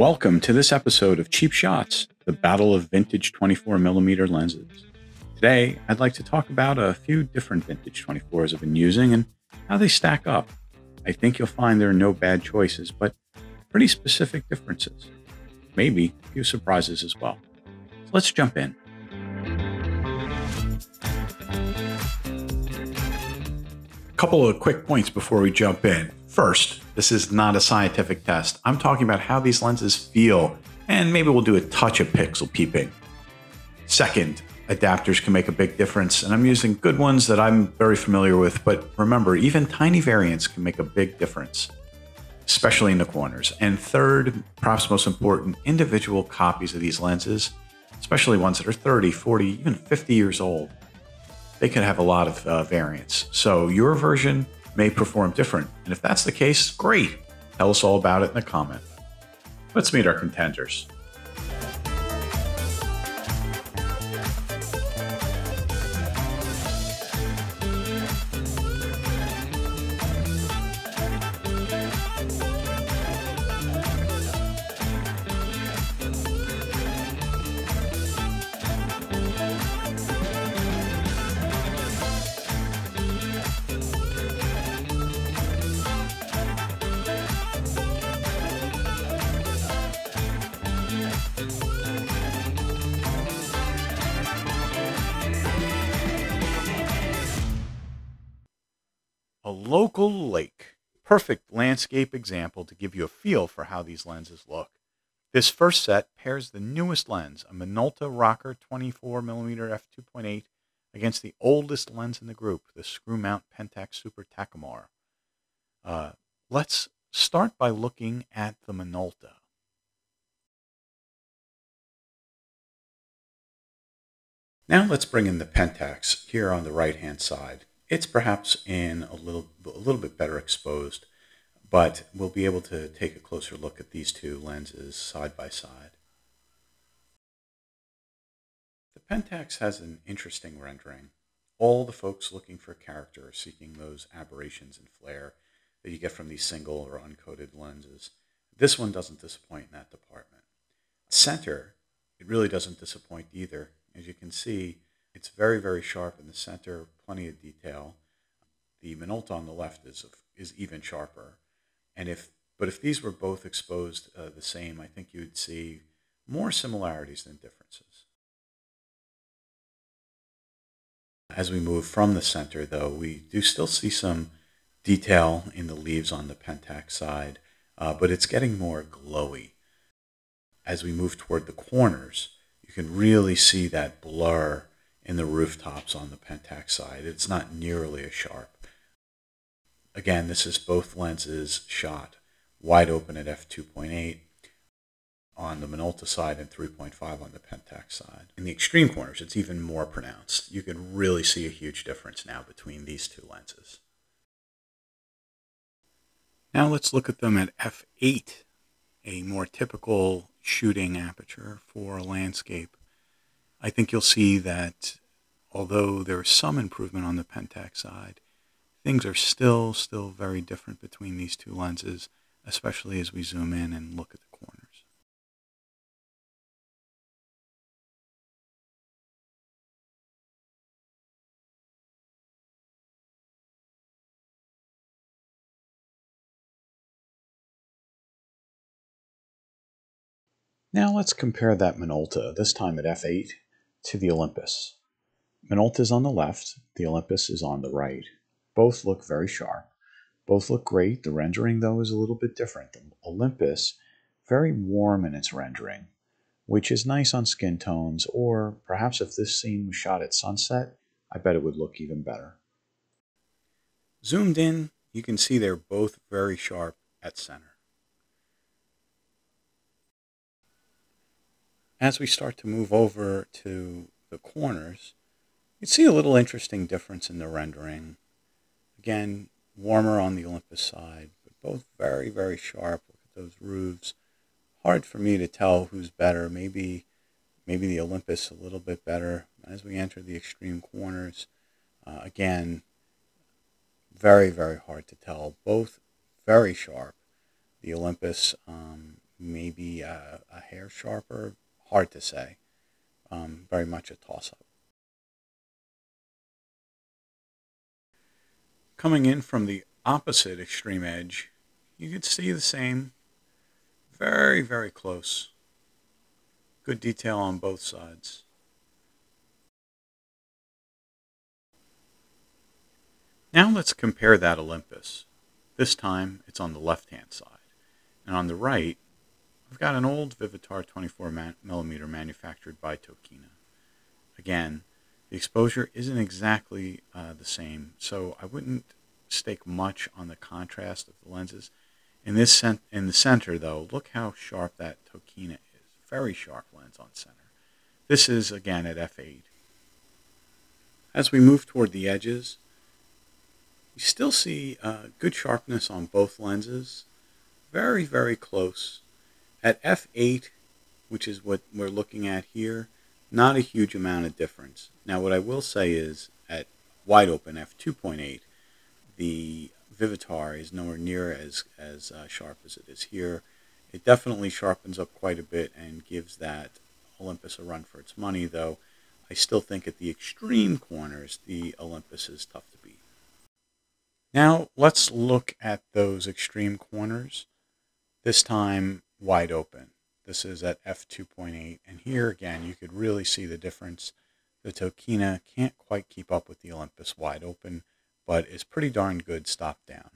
Welcome to this episode of Cheap Shots, the battle of vintage 24mm lenses. Today, I'd like to talk about a few different vintage 24s I've been using and how they stack up. I think you'll find there are no bad choices, but pretty specific differences. Maybe a few surprises as well. So let's jump in. A couple of quick points before we jump in. First, this is not a scientific test. I'm talking about how these lenses feel, and maybe we'll do a touch of pixel peeping. Second, adapters can make a big difference, and I'm using good ones that I'm very familiar with, but remember, even tiny variants can make a big difference, especially in the corners. And third, perhaps most important, individual copies of these lenses, especially ones that are 30, 40, even 50 years old, they can have a lot of variants. So your version may perform different. And if that's the case, great. Tell us all about it in the comment. Let's meet our contenders. A local lake. Perfect landscape example to give you a feel for how these lenses look. This first set pairs the newest lens, a Minolta Rokkor 24mm f2.8, against the oldest lens in the group, the screw mount Pentax Super Takumar. Let's start by looking at the Minolta. Now let's bring in the Pentax here on the right-hand side. It's perhaps in a little bit better exposed, but we'll be able to take a closer look at these two lenses side by side. The Pentax has an interesting rendering. All the folks looking for character are seeking those aberrations and flare that you get from these single or uncoated lenses. This one doesn't disappoint in that department. Center, it really doesn't disappoint either. As you can see, it's very, very sharp in the center, plenty of detail. The Minolta on the left is even sharper. And if these were both exposed the same, I think you'd see more similarities than differences. As we move from the center, though, we do still see some detail in the leaves on the Pentax side, but it's getting more glowy. As we move toward the corners, you can really see that blur in the rooftops on the Pentax side. It's not nearly as sharp. Again, this is both lenses shot wide open at f2.8 on the Minolta side and 3.5 on the Pentax side. In the extreme corners, it's even more pronounced. You can really see a huge difference now between these two lenses. Now let's look at them at f8, a more typical shooting aperture for a landscape. I think you'll see that although there is some improvement on the Pentax side, things are still very different between these two lenses, especially as we zoom in and look at the corners. Now let's compare that Minolta, this time at f8, to the Olympus. Minolta is on the left, the Olympus is on the right. Both look very sharp. Both look great. The rendering, though, is a little bit different. The Olympus, very warm in its rendering, which is nice on skin tones, or perhaps if this scene was shot at sunset, I bet it would look even better. Zoomed in, you can see they're both very sharp at center. As we start to move over to the corners, you see a little interesting difference in the rendering. Again, warmer on the Olympus side, but both very, very sharp. Look at those roofs. Hard for me to tell who's better. Maybe the Olympus a little bit better. As we enter the extreme corners, again, very, very hard to tell. Both very sharp. The Olympus maybe a hair sharper. Hard to say. Very much a toss-up. Coming in from the opposite extreme edge, you could see the same. Very, very close. Good detail on both sides. Now let's compare that Olympus. This time it's on the left-hand side. And on the right, I've got an old Vivitar 24mm manufactured by Tokina. Again, the exposure isn't exactly the same, so I wouldn't stake much on the contrast of the lenses. In the center, though, look how sharp that Tokina is. Very sharp lens on center. This is, again, at f8. As we move toward the edges, you still see good sharpness on both lenses. Very, very close. At f8, which is what we're looking at here, not a huge amount of difference. Now, what I will say is at wide open f2.8, the Vivitar is nowhere near as sharp as it is here. It definitely sharpens up quite a bit and gives that Olympus a run for its money, though I still think at the extreme corners, the Olympus is tough to beat. Now, let's look at those extreme corners, this time wide open. This is at f2.8, and here again you could really see the difference. The Tokina can't quite keep up with the Olympus wide open, but is pretty darn good stop down.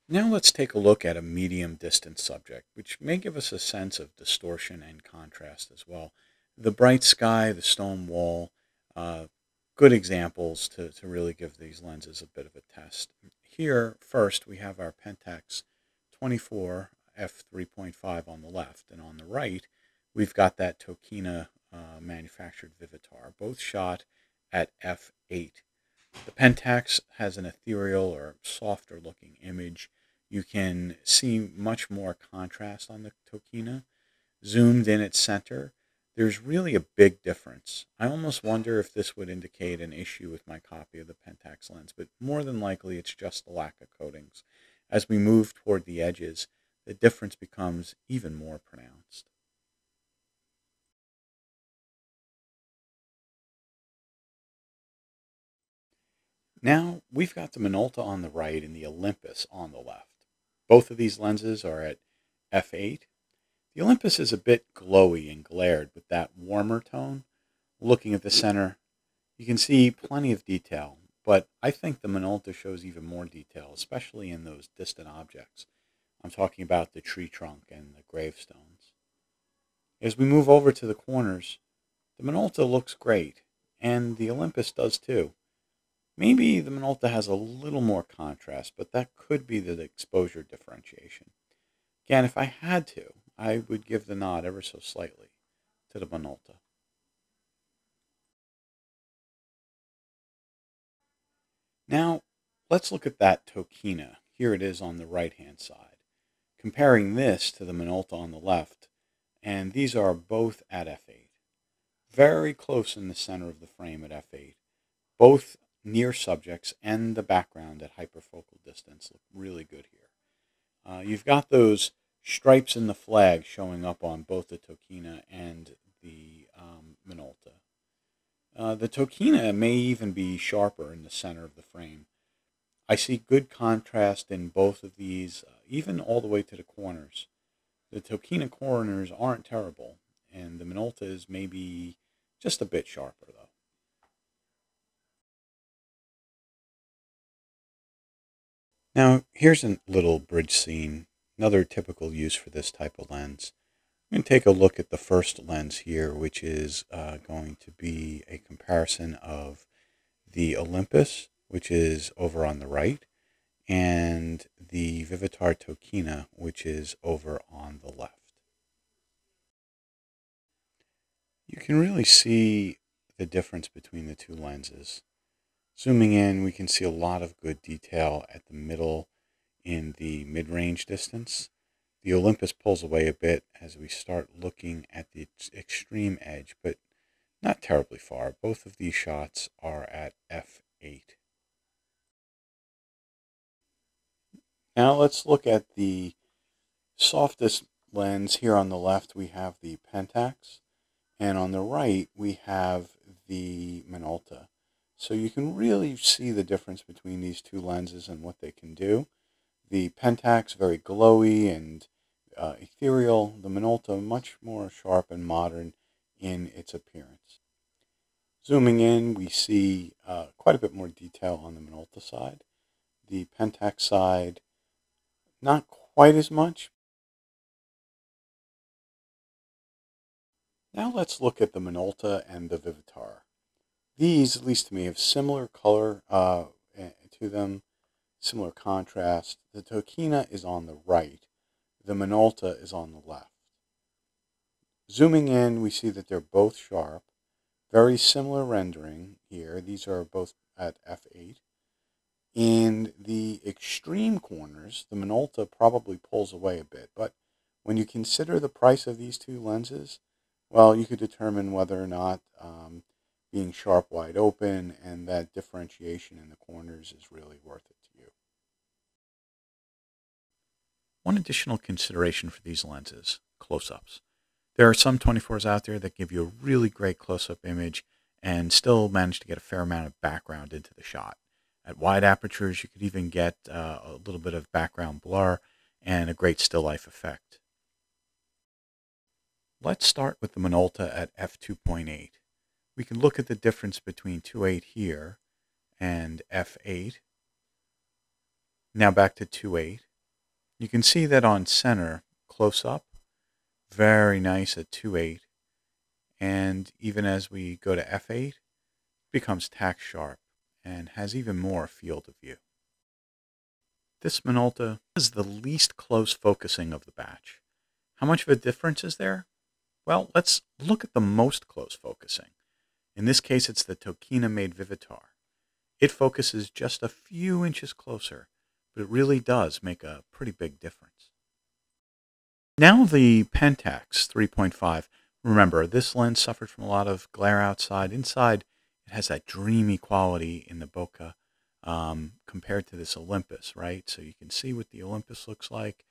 Now let's take a look at a medium distance subject, which may give us a sense of distortion and contrast as well. The bright sky, the stone wall, good examples to really give these lenses a bit of a test. Here, first, we have our Pentax 24 f3.5 on the left, and on the right, we've got that Tokina manufactured Vivitar, both shot at f8. The Pentax has an ethereal or softer looking image. You can see much more contrast on the Tokina. Zoomed in at center, there's really a big difference. I almost wonder if this would indicate an issue with my copy of the Pentax lens, but more than likely it's just the lack of coatings. As we move toward the edges, the difference becomes even more pronounced. Now, we've got the Minolta on the right and the Olympus on the left. Both of these lenses are at f8. The Olympus is a bit glowy and glared with that warmer tone. Looking at the center, you can see plenty of detail, but I think the Minolta shows even more detail, especially in those distant objects. I'm talking about the tree trunk and the gravestones. As we move over to the corners, the Minolta looks great, and the Olympus does too. Maybe the Minolta has a little more contrast, but that could be the exposure differentiation. Again, if I had to, I would give the nod ever so slightly to the Minolta. Now, let's look at that Tokina. Here it is on the right-hand side. Comparing this to the Minolta on the left, and these are both at f8. Very close in the center of the frame at f8. Both near subjects and the background at hyperfocal distance look really good here. You've got those stripes in the flag showing up on both the Tokina and the Minolta. The Tokina may even be sharper in the center of the frame. I see good contrast in both of these, even all the way to the corners. The Tokina corners aren't terrible, and the Minolta is maybe just a bit sharper, though. Now, here's a little bridge scene, another typical use for this type of lens. I'm going to take a look at the first lens here, which is going to be a comparison of the Olympus, which is over on the right, and the Vivitar Tokina, which is over on the left. You can really see the difference between the two lenses. Zooming in, we can see a lot of good detail at the middle in the mid-range distance. The Olympus pulls away a bit as we start looking at the extreme edge, but not terribly far. Both of these shots are at f8. Now let's look at the Softest lens here on the left, we have the Pentax, and on the right, we have the Minolta. So you can really see the difference between these two lenses and what they can do. The Pentax, very glowy and ethereal. The Minolta, much more sharp and modern in its appearance. Zooming in, we see quite a bit more detail on the Minolta side. The Pentax side, not quite as much. Now let's look at the Minolta and the Vivitar. These, at least to me, have similar color to them, similar contrast. The Tokina is on the right. The Minolta is on the left. Zooming in, we see that they're both sharp. Very similar rendering here. These are both at f8. In the extreme corners, the Minolta probably pulls away a bit, but when you consider the price of these two lenses, well, you could determine whether or not being sharp wide open and that differentiation in the corners is really worth it to you. One additional consideration for these lenses, close-ups. There are some 24s out there that give you a really great close-up image and still manage to get a fair amount of background into the shot. At wide apertures, you could even get a little bit of background blur and a great still life effect. Let's start with the Minolta at f2.8. We can look at the difference between 2.8 here and f8. Now back to 2.8. You can see that on center, close up, very nice at 2.8. And even as we go to f8, it becomes tack sharp and has even more field of view. This Minolta is the least close focusing of the batch. How much of a difference is there? Well, let's look at the most close focusing. In this case, it's the Tokina made Vivitar. It focuses just a few inches closer, but it really does make a pretty big difference. Now the Pentax 3.5. Remember, this lens suffered from a lot of glare outside. Inside, it has that dreamy quality in the bokeh compared to this Olympus, right? So you can see what the Olympus looks like.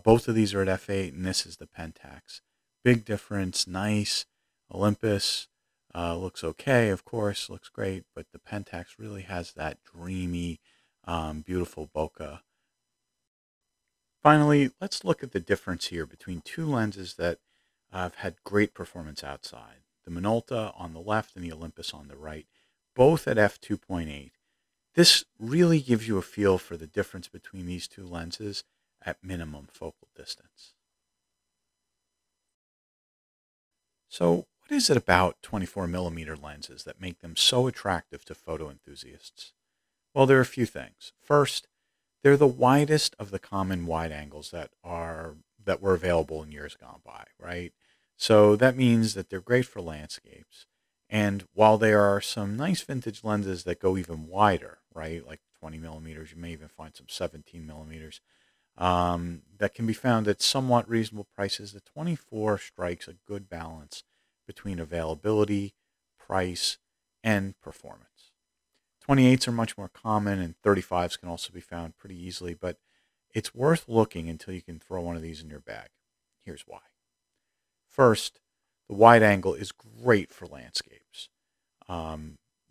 Both of these are at f8, and this is the Pentax. Big difference, nice. Olympus looks okay, of course, looks great, but the Pentax really has that dreamy, beautiful bokeh. Finally, let's look at the difference here between two lenses that have had great performance outside. The Minolta on the left and the Olympus on the right, both at f2.8. This really gives you a feel for the difference between these two lenses at minimum focal distance. So what is it about 24mm lenses that make them so attractive to photo enthusiasts? Well, there are a few things. First, they're the widest of the common wide angles that were available in years gone by, right? So that means that they're great for landscapes. And while there are some nice vintage lenses that go even wider, right, like 20mm, you may even find some 17mm, that can be found at somewhat reasonable prices. The 24 strikes a good balance between availability, price, and performance. 28s are much more common, and 35s can also be found pretty easily, but it's worth looking until you can throw one of these in your bag. Here's why. First, the wide angle is great for landscapes.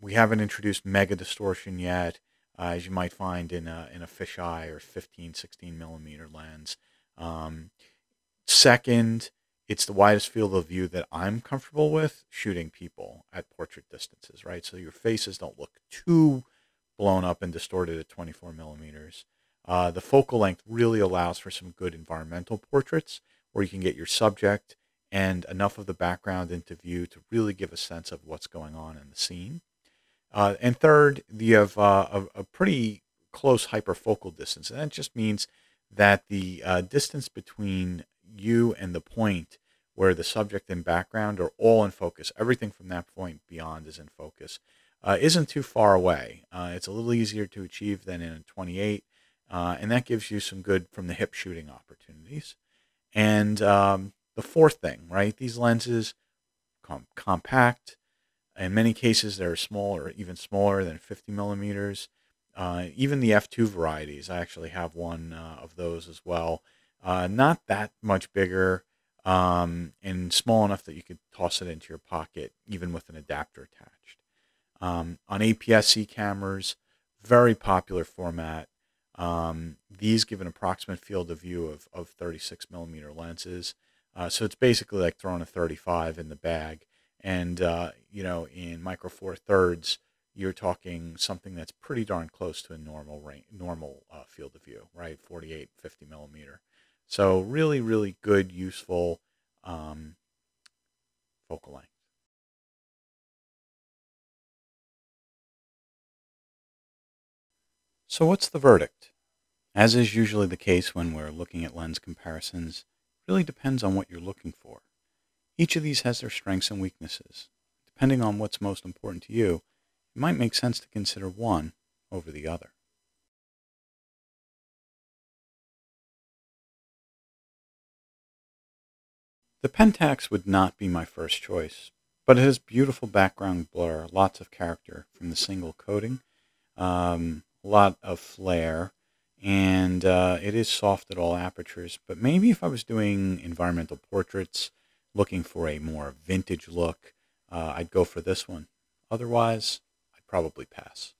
We haven't introduced mega distortion yet, as you might find in a fisheye or 15, 16mm lens. Second, it's the widest field of view that I'm comfortable with shooting people at portrait distances, right? So your faces don't look too blown up and distorted at 24mm. The focal length really allows for some good environmental portraits where you can get your subject and enough of the background into view to really give a sense of what's going on in the scene. And third, you have a pretty close hyperfocal distance. And that just means that the distance between you and the point where the subject and background are all in focus, everything from that point beyond is in focus, isn't too far away. It's a little easier to achieve than in a 28, and that gives you some good from the hip shooting opportunities. And the fourth thing, right, these lenses compact. In many cases, they're small or even smaller than 50mm. Even the f2 varieties, I actually have one of those as well. Not that much bigger, and small enough that you could toss it into your pocket, even with an adapter attached. On APS-C cameras, very popular format. These give an approximate field of view of 36 millimeter lenses. So it's basically like throwing a 35 in the bag. And, in micro four thirds, you're talking something that's pretty darn close to a normal field of view, right? 48, 50 millimeter. So really, really good, useful focal length. So what's the verdict? As is usually the case when we're looking at lens comparisons, it really depends on what you're looking for. Each of these has their strengths and weaknesses. Depending on what's most important to you, it might make sense to consider one over the other. The Pentax would not be my first choice, but it has beautiful background blur, lots of character from the single coating, a lot of flare, and it is soft at all apertures. But maybe if I was doing environmental portraits, looking for a more vintage look, I'd go for this one. Otherwise, I'd probably pass.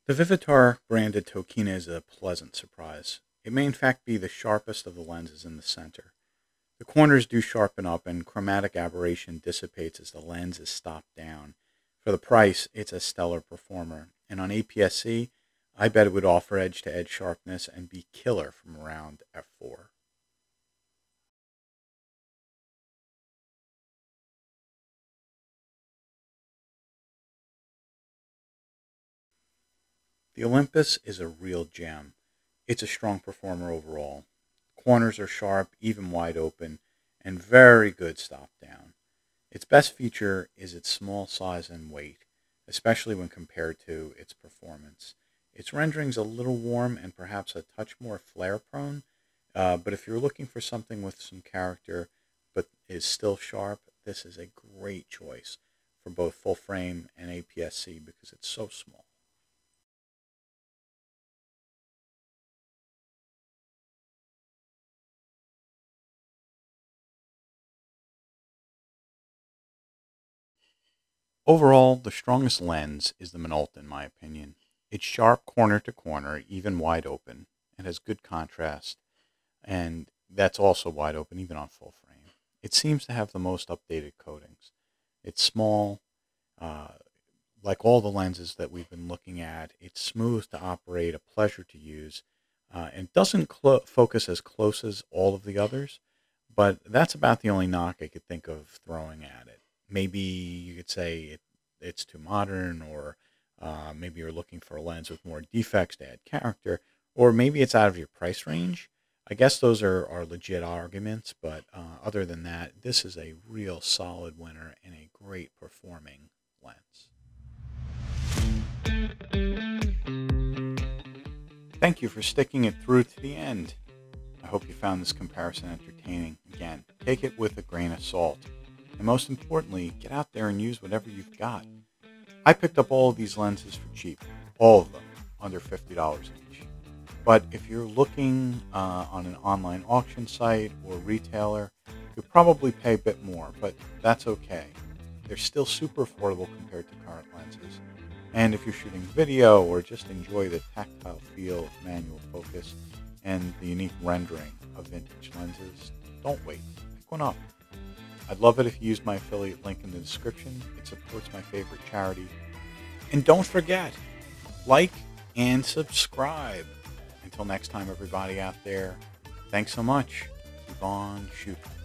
The Vivitar branded Tokina is a pleasant surprise. It may in fact be the sharpest of the lenses in the center. The corners do sharpen up and chromatic aberration dissipates as the lens is stopped down. For the price, it's a stellar performer. And on APS-C, I bet it would offer edge-to-edge sharpness and be killer from around f4. The Olympus is a real gem. It's a strong performer overall. Corners are sharp, even wide open, and very good stop down. Its best feature is its small size and weight, especially when compared to its performance. Its rendering's a little warm and perhaps a touch more flare prone, but if you're looking for something with some character but is still sharp, this is a great choice for both full frame and APS-C because it's so small. Overall, the strongest lens is the Minolta in my opinion. It's sharp corner to corner, even wide open. It has good contrast, and that's also wide open even on full frame. It seems to have the most updated coatings. It's small, uh, like all the lenses that we've been looking at. It's smooth to operate, a pleasure to use, and doesn't focus as close as all of the others, but that's about the only knock I could think of throwing at it. Maybe you could say it's too modern, or maybe you're looking for a lens with more defects to add character, or maybe it's out of your price range. I guess those are legit arguments, but other than that, this is a real solid winner and a great performing lens. Thank you for sticking it through to the end. I hope you found this comparison entertaining. Again, take it with a grain of salt. And most importantly, get out there and use whatever you've got. I picked up all of these lenses for cheap. All of them, under $50 each. But if you're looking on an online auction site or retailer, you'll probably pay a bit more, but that's okay. They're still super affordable compared to current lenses. And if you're shooting video or just enjoy the tactile feel of manual focus and the unique rendering of vintage lenses, don't wait. Pick one up. I'd love it if you used my affiliate link in the description. It supports my favorite charity. And don't forget, like and subscribe. Until next time, everybody out there, thanks so much. Keep on shooting.